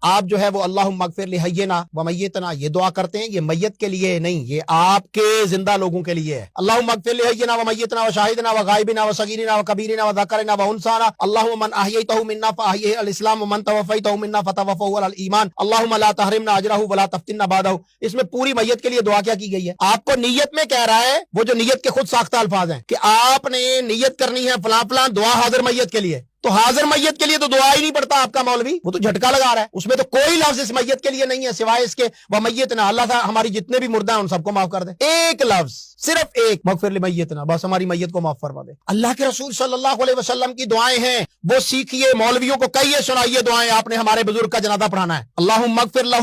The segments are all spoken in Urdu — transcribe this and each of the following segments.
آپ جو ہے وہ اللہم اغفر لحینا و میتنا یہ دعا کرتے ہیں، یہ میت کے لیے نہیں، یہ آپ کے زندہ لوگوں کے لیے ہے۔ اللہم اغفر لحینا و میتنا و شاہدنا و غائبنا و صغیرنا و کبیرنا و ذکرنا و انثانا، اللہم من احییتہ منا فاحیہ علی الاسلام ومن توفیتہ منا فتوفہ علی الایمان، اللہم لا تحرمنا اجرہ ولا تفتنا بعدہ۔ اس میں پوری میت کے لیے دعا کیا کی گئی ہے؟ آپ کو نیت میں کہہ رہا ہے، وہ جو نیت کے خود ساختہ الفاظ ہیں کہ آپ نے نیت کرنی ہے فلاں فلاں دعا حاضر میت کے لیے، تو حاضر میت کے لیے تو دعا ہی نہیں پڑتا آپ کا مولوی، وہ تو جھٹکا لگا رہا ہے، اس میں تو کوئی لفظ اس میت کے لیے نہیں ہے سوائے اس کے وہ میتنا، اللہ تعالیٰ ہماری جتنے بھی مردہ ہیں ان سب کو معاف کر دے، ایک لفظ صرف ایک، مغفر لمیتنا، بس ہماری میت کو معاف فرما دے۔ اللہ کے رسول صلی اللہ علیہ وسلم کی دعائیں ہیں، وہ سیکھیے، مولویوں کو کہیے سنائیے دعائیں، آپ نے ہمارے بزرگ کا جنازہ پڑھانا ہے۔ اللہم اغفر لہ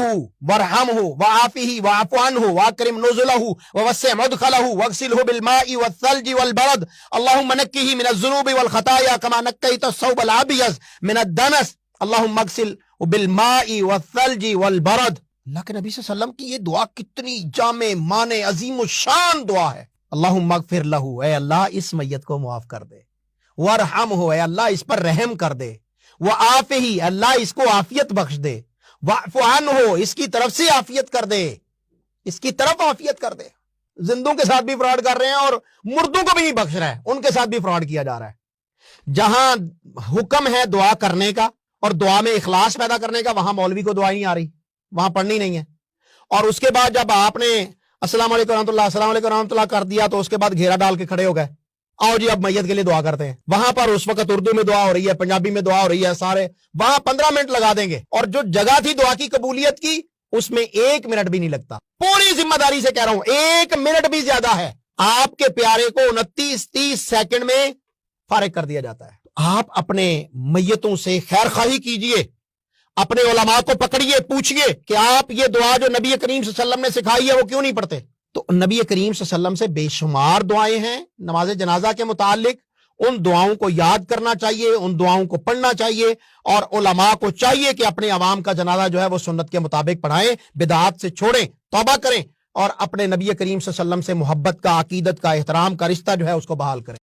وارحمہ وعافہ واعف عنہ واکرم نزلہ ووسع مدخلہ واغسلہ بالماء والثلج والبرد، اللہم نقہ من الذنوب والخطایا کما نقیت الثوب الابیض من الدنس، اللہم اغسل بالماء والثلج والبرد۔ اللہ کے نبی صلی اللہ علیہ وسلم کی یہ دعا کتنی جامع معنی عظیم الشان دعا ہے۔ اللہم اغفر لہ، اے اللہ اس میت کو معاف کر دے، وارحمہ، اے اللہ اس پر رحم کر دے، وعافہ، اللہ اس کو عافیت بخش دے، واعف عنہ، اس کی طرف سے عافیت کر دے، اس کی طرف عافیت کر دے۔ زندوں کے ساتھ بھی فراڈ کر رہے ہیں اور مردوں کو بھی نہیں بخش رہا ہے، ان کے ساتھ بھی فراڈ کیا جا رہا ہے۔ جہاں حکم ہے دعا کرنے کا اور دعا میں اخلاص پیدا کرنے کا، وہاں مولوی کو دعا نہیں آ رہی، وہاں پڑھنی نہیں ہے، اور اس کے بعد جب آپ نے السلام علیکم رحمۃ اللہ، السلام علیکم رحمۃ اللہ کر دیا تو اس کے بعد گھیرا ڈال کے کھڑے ہو گئے، آؤ جی اب میت کے لیے دعا کرتے ہیں۔ وہاں پر اس وقت اردو میں دعا ہو رہی ہے، پنجابی میں دعا ہو رہی ہے، سارے وہاں 15 منٹ لگا دیں گے، اور جو جگہ تھی دعا کی قبولیت کی اس میں 1 منٹ بھی نہیں لگتا۔ پوری ذمہ داری سے کہہ رہا ہوں 1 منٹ بھی زیادہ ہے، آپ کے پیارے کو 29-30 سیکنڈ میں فارغ کر دیا جاتا ہے۔ آپ اپنے میتوں سے خیر خواہی کیجئے، اپنے علماء کو پکڑیے، پوچھئے کہ آپ یہ دعا جو نبی کریم صلی اللہ علیہ وسلم نے سکھائی ہے وہ کیوں نہیں پڑھتے؟ تو نبی کریم صلی اللہ علیہ وسلم سے بے شمار دعائیں ہیں نماز جنازہ کے متعلق، ان دعاؤں کو یاد کرنا چاہیے، ان دعاؤں کو پڑھنا چاہیے، اور علماء کو چاہیے کہ اپنے عوام کا جنازہ جو ہے وہ سنت کے مطابق پڑھائیں، بدعات سے چھوڑیں، توبہ کریں، اور اپنے نبی کریم صلی اللہ علیہ وسلم سے محبت کا، عقیدت کا، احترام کا رشتہ جو ہے اس کو بحال کریں۔